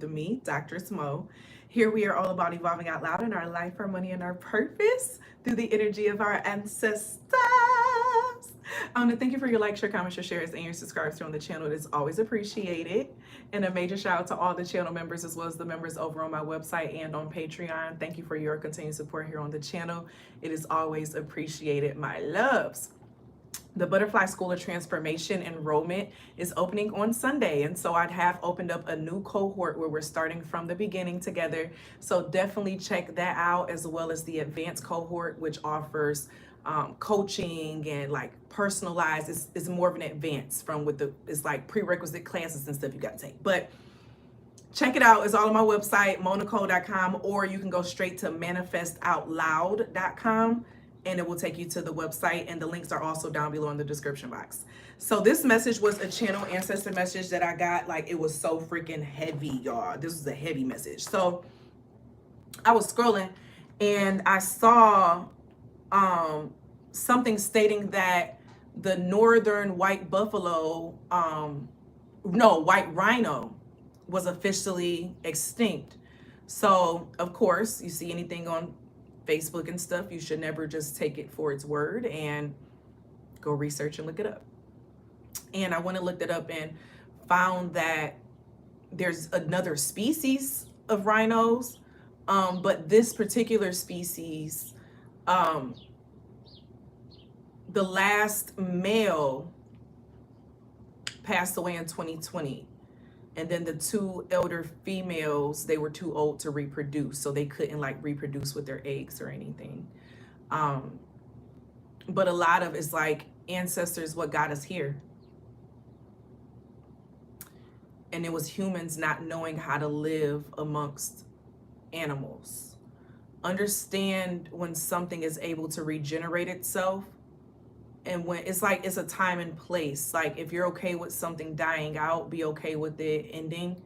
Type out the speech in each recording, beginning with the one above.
with me, Doctress Mo. Here we are all about evolving out loud in our life, our money, and our purpose through the energy of our ancestors. Thank you for your likes, your comments, your shares, and your subscribes here on the channel. It is always appreciated. And a major shout out to all the channel members as well as the members over on my website and on Patreon. Thank you for your continued support here on the channel. It is always appreciated, my loves. The Butterfly School of Transformation enrollment is opening on Sunday. And so I have opened up a new cohort where we're starting from the beginning together. So definitely check that out, as well as the advanced cohort, which offers coaching and like personalized. It's more of an advance from it's like prerequisite classes and stuff you got to take. But check it out. It's all on my website, monicole.com, or you can go straight to manifestoutloud.com. And it will take you to the website, and the links are also down below in the description box. So this message was a channel ancestor message that I got. Like, it was so freaking heavy, y'all. This was a heavy message. So I was scrolling and I saw something stating that the northern white buffalo, white rhino was officially extinct. So of course, you see anything on Facebook and stuff, you should never just take it for its word, and go research and look it up. And I went and looked it up and found that there's another species of rhinos, but this particular species, the last male passed away in 2020. And then the two elder females, they were too old to reproduce, so they couldn't like reproduce with their eggs or anything. But a lot of it's like ancestors, what got us here. And it was humans not knowing how to live amongst animals. Understand when something is able to regenerate itself, and when it's like it's a time and place. Like, if you're okay with something dying out, be okay with it ending.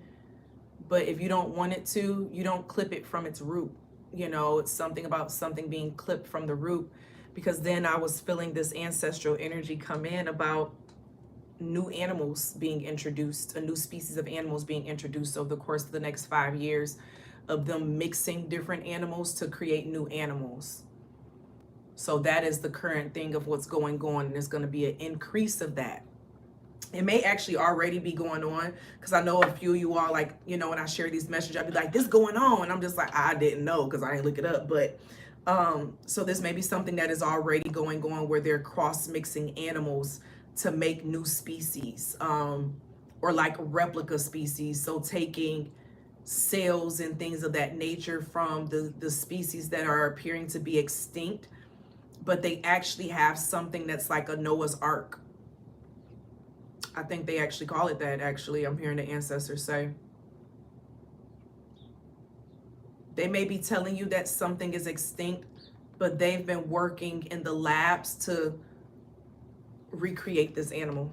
But if you don't want it to, you don't clip it from its root. You know, it's something about something being clipped from the root. Because then I was feeling this ancestral energy come in about new animals being introduced, a new species of animals being introduced over the course of the next 5 years, of them mixing different animals to create new animals. So that is the current thing of what's going on, and there's going to be an increase of that. It may actually already be going on, because I know a few of you all, like, you know, when I share these messages, I'll be like, this going on, and I'm just like, I didn't know because I didn't look it up. But so this may be something that is already going on, where they're cross-mixing animals to make new species, or like replica species. So taking cells and things of that nature from the species that are appearing to be extinct, but they actually have something that's like a Noah's Ark. I think they actually call it that, actually. I'm hearing the ancestors say. They may be telling you that something is extinct, but they've been working in the labs to recreate this animal.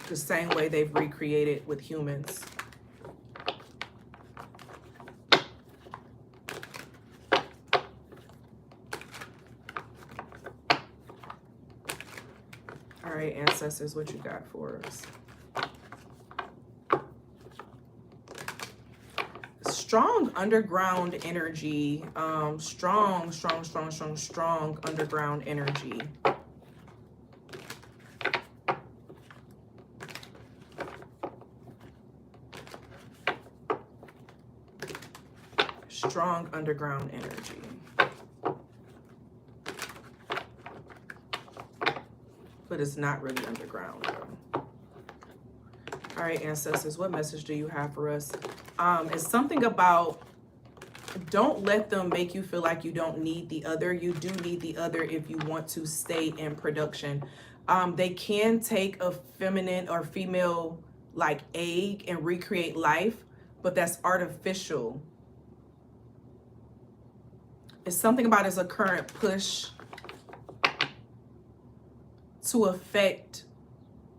The same way they've recreated with humans. All right, ancestors, what you got for us? Strong underground energy. Strong underground energy. Strong underground energy. But it's not really underground, though. All right, ancestors, what message do you have for us? It's something about, don't let them make you feel like you don't need the other. You do need the other if you want to stay in production. They can take a feminine or female like egg and recreate life, but that's artificial. It's something about, it's a current push to affect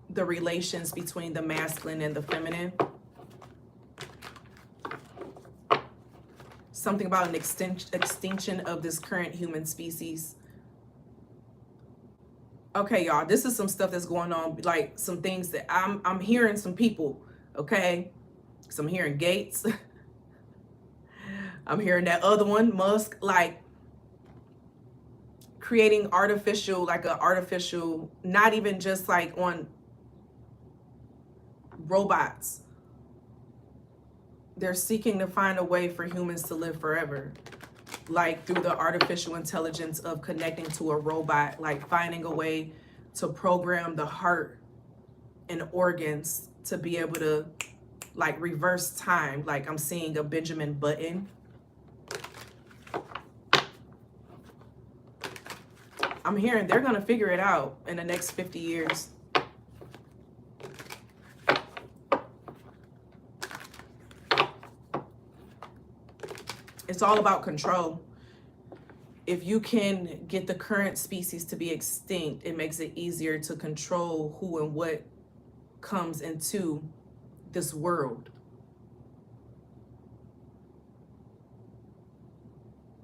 the relations between the masculine and the feminine. Something about an extinction of this current human species. Okay, y'all, this is some stuff that's going on, like some things that I'm hearing some people, okay? So I'm hearing Gates. I'm hearing that other one, Musk, like creating artificial, like a artificial, not even just like on robots. They're seeking to find a way for humans to live forever, like through the artificial intelligence of connecting to a robot, like finding a way to program the heart and organs to be able to like reverse time. Like I'm seeing a Benjamin Button. I'm hearing they're gonna figure it out in the next 50 years. It's all about control. If you can get the current species to be extinct, it makes it easier to control who and what comes into this world.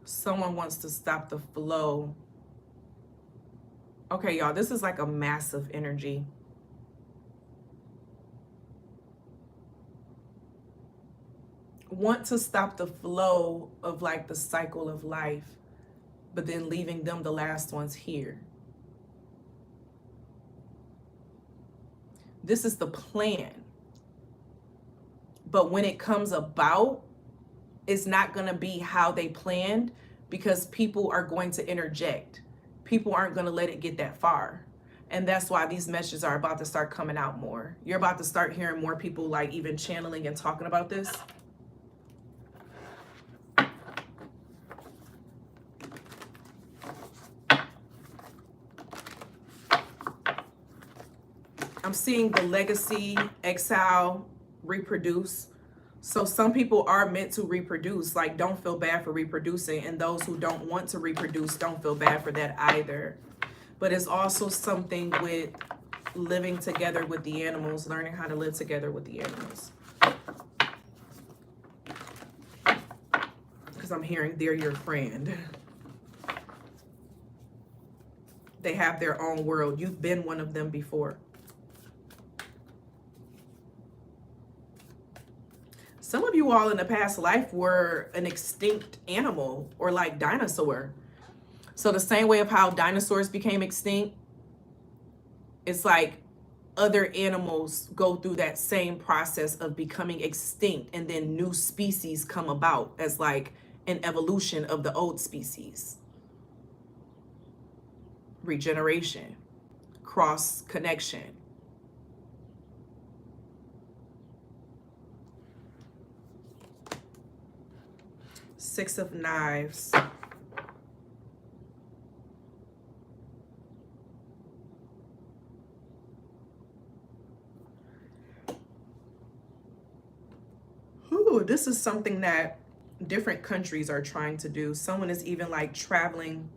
Someone wants to stop the flow. Okay, y'all, this is like a massive energy. Want to stop the flow of like the cycle of life, but then leaving them the last ones here. This is the plan. But when it comes about, it's not going to be how they planned, because people are going to interject. People aren't going to let it get that far. And that's why these messages are about to start coming out more. You're about to start hearing more people like even channeling and talking about this. I'm seeing the legacy, exile, reproduce. So some people are meant to reproduce, like don't feel bad for reproducing. And those who don't want to reproduce, don't feel bad for that either. But it's also something with living together with the animals, learning how to live together with the animals. Because I'm hearing they're your friend. They have their own world. You've been one of them before. Some of you all in the past life were an extinct animal or like dinosaur. So the same way of how dinosaurs became extinct, it's like other animals go through that same process of becoming extinct, and then new species come about as like an evolution of the old species. Regeneration, cross connection. Six of Knives. Ooh, this is something that different countries are trying to do. Someone is even like traveling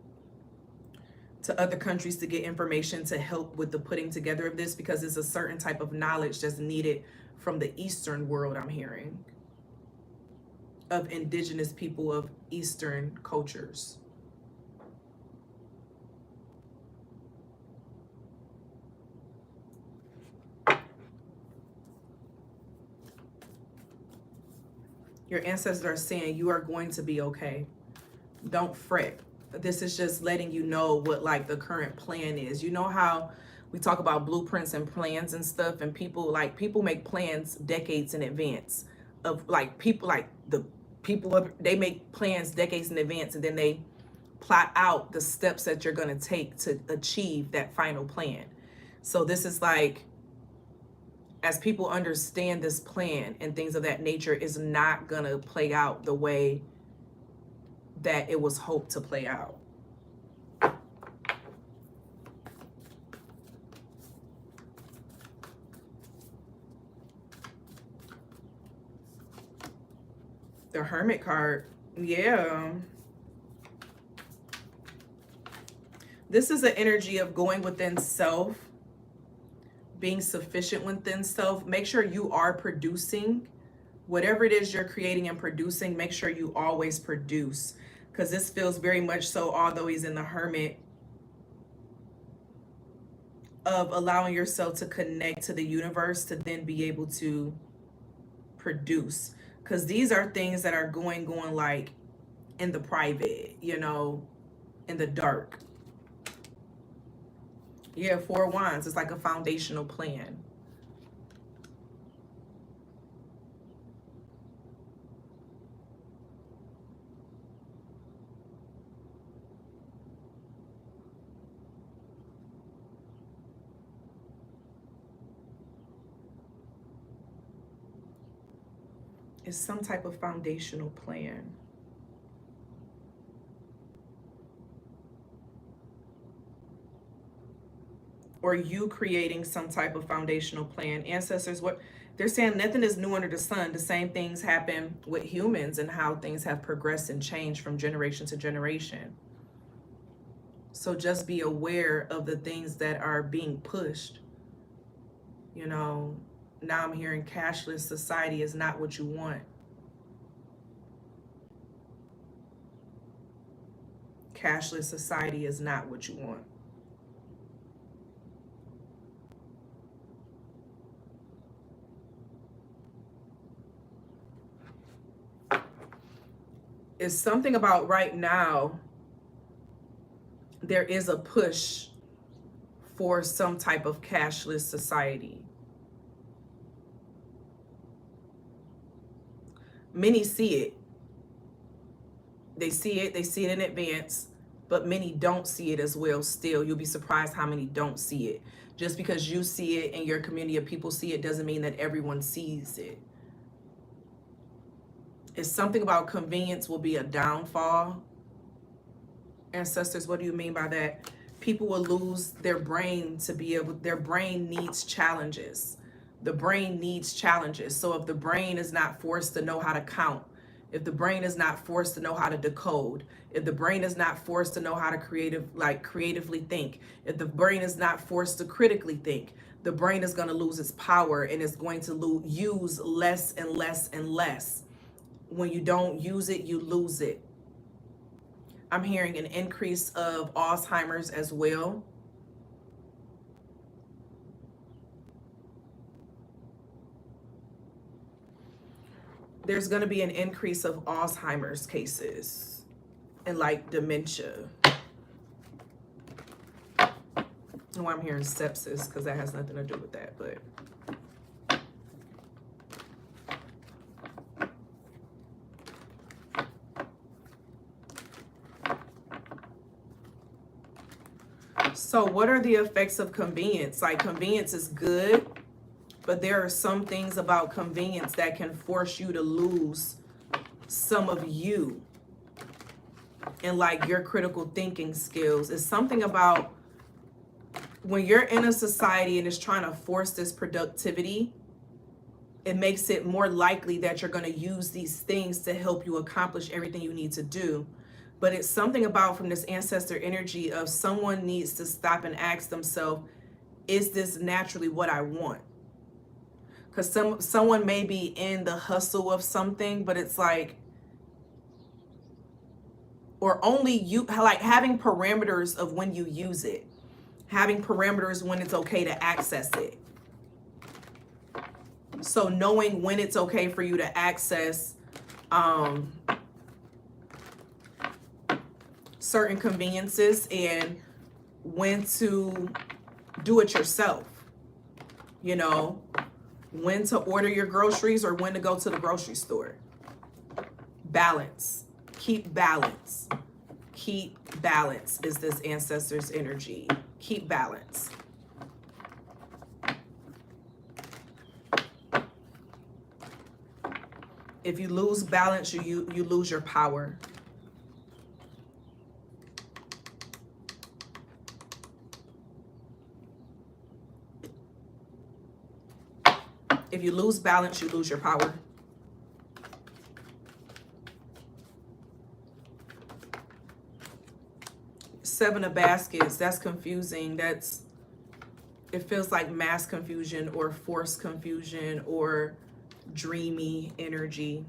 to other countries to get information to help with the putting together of this, because it's a certain type of knowledge that's needed from the Eastern world, I'm hearing, of indigenous people of Eastern cultures. Your ancestors are saying you are going to be okay. Don't fret. This is just letting you know what like the current plan is. You know how we talk about blueprints and plans and stuff, and people make plans decades in advance of like people like the people they make plans decades in advance, and then they plot out the steps that you're going to take to achieve that final plan. So this is like, as people understand this plan and things of that nature, is not going to play out the way that it was hoped to play out. The Hermit card, yeah. This is an energy of going within self, being sufficient within self. Make sure you are producing. Whatever it is you're creating and producing, make sure you always produce. Because this feels very much so, although he's in the Hermit, of allowing yourself to connect to the universe to then be able to produce. Because these are things that are going like in the private, you know, in the dark. Yeah, 4 of Wands. It's like a foundational plan. It's some type of foundational plan. Or you creating some type of foundational plan. Ancestors, what they're saying, nothing is new under the sun. The same things happen with humans and how things have progressed and changed from generation to generation. So just be aware of the things that are being pushed. You know, now I'm hearing cashless society is not what you want. Cashless society is not what you want. It's something about right now, there is a push for some type of cashless society. Many see it. They see it in advance, but many don't see it as well still. You'll be surprised how many don't see it. Just because you see it and your community of people see it doesn't mean that everyone sees it. It's something about convenience will be a downfall. Ancestors, what do you mean by that? People will lose their brain to be able, their brain needs challenges. The brain needs challenges. So if the brain is not forced to know how to count, if the brain is not forced to know how to decode, if the brain is not forced to know how to creatively think, if the brain is not forced to critically think, the brain is going to lose its power and is going to use less and less and less. When you don't use it, you lose it. I'm hearing an increase of Alzheimer's as well. There's going to be an increase of Alzheimer's cases and like dementia. Oh, I'm hearing sepsis because that has nothing to do with that, but so what are the effects of convenience? Like, convenience is good, but there are some things about convenience that can force you to lose some of you and like your critical thinking skills. It's something about when you're in a society and it's trying to force this productivity, it makes it more likely that you're going to use these things to help you accomplish everything you need to do. But it's something about, from this ancestor energy, of someone needs to stop and ask themselves, is this naturally what I want? Because someone may be in the hustle of something, but it's like, or only you, like having parameters of when you use it, having parameters when it's okay to access it. So knowing when it's okay for you to access certain conveniences and when to do it yourself, you know, when to order your groceries or when to go to the grocery store. Balance. Keep balance. Keep balance is this ancestor's energy. Keep balance. If you lose balance, you lose your power. If you lose balance, you lose your power. Seven of Baskets, that's confusing. It feels like mass confusion or forced confusion or dreamy energy.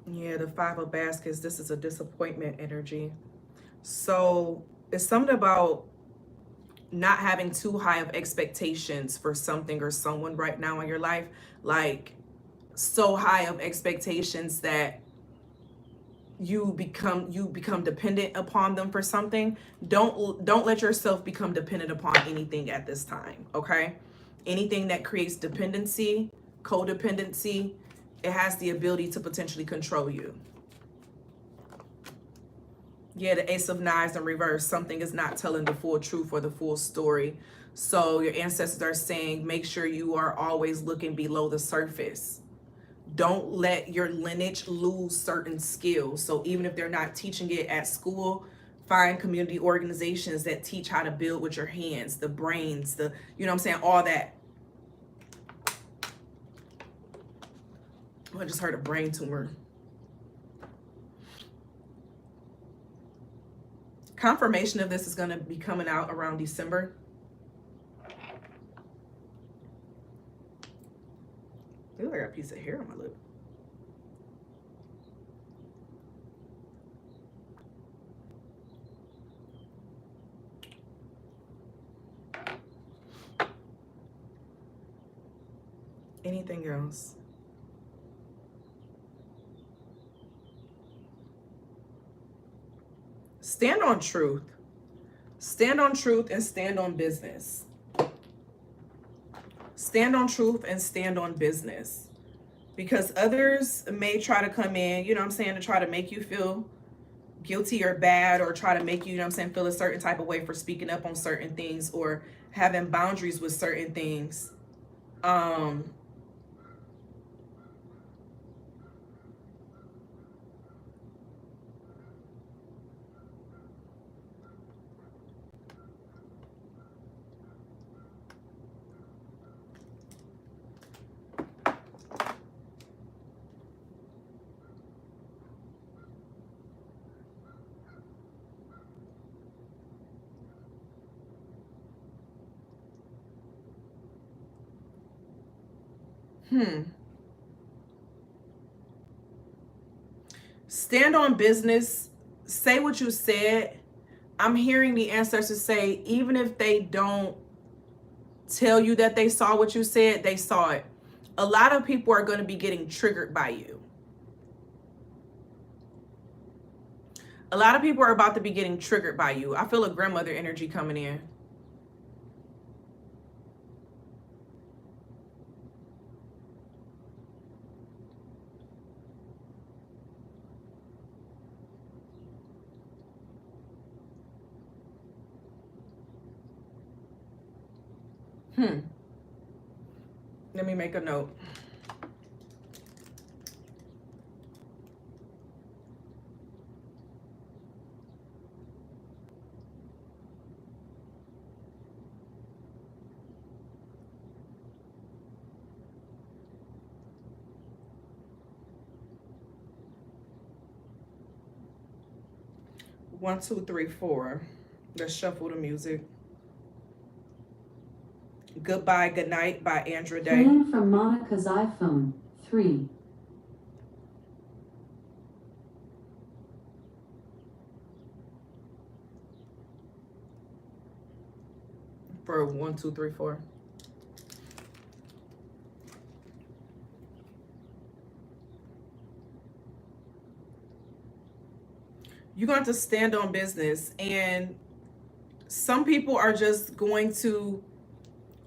Yeah, the 5 of baskets, this is a disappointment energy. So it's something about not having too high of expectations for something or someone right now in your life. Like, so high of expectations that you become dependent upon them for something. Don't let yourself become dependent upon anything at this time, okay? Anything that creates dependency, codependency, it has the ability to potentially control you. Yeah, the Ace of Knives in reverse. Something is not telling the full truth or the full story. So your ancestors are saying, make sure you are always looking below the surface. Don't let your lineage lose certain skills. So even if they're not teaching it at school, find community organizations that teach how to build with your hands, the brains, the, you know what I'm saying, all that. Oh, I just heard a brain tumor. Confirmation of this is going to be coming out around December. Ooh, I got a piece of hair on my lip. Anything else? Stand on truth. Stand on truth and stand on business. Stand on truth and stand on business. Because others may try to come in, you know what I'm saying, to try to make you feel guilty or bad, or try to make you, you know what I'm saying, feel a certain type of way for speaking up on certain things or having boundaries with certain things. Stand on business. Say what you said. I'm hearing the ancestors say, even if they don't tell you that they saw what you said, they saw it. A lot of people are going to be getting triggered by you. A lot of people are about to be getting triggered by you. I feel a grandmother energy coming in. Let me make a note. One, two, three, four. Let's shuffle the music. Goodbye, Good Night by Andra Day. Plan from Monica's iPhone 3. For 1, 2, 3, 4. You're going to stand on business, and some people are just going to,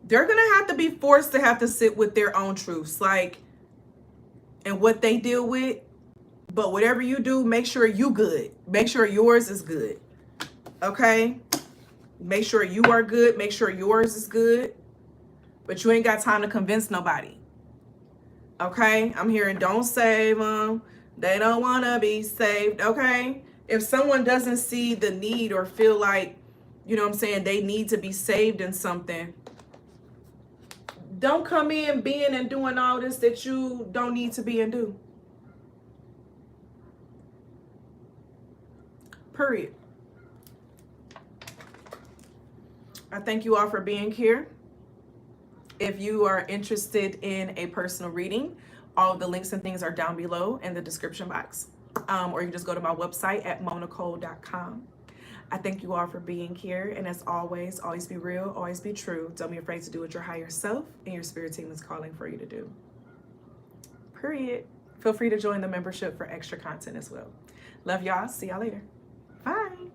they're going to have to be forced to have to sit with their own truths, like, and what they deal with. But whatever you do, make sure you good. Make sure yours is good. Okay? Make sure you are good. Make sure yours is good. But you ain't got time to convince nobody. Okay? I'm hearing don't save them. They don't want to be saved. Okay? If someone doesn't see the need or feel like, you know what I'm saying, they need to be saved in something, don't come in being and doing all this that you don't need to be and do. Period. I thank you all for being here. If you are interested in a personal reading, all of the links and things are down below in the description box. Or you can just go to my website at monicole.com. I thank you all for being here. And as always be real, always be true. Don't be afraid to do what your higher self and your spirit team is calling for you to do. Period. Feel free to join the membership for extra content as well. Love y'all. See y'all later. Bye.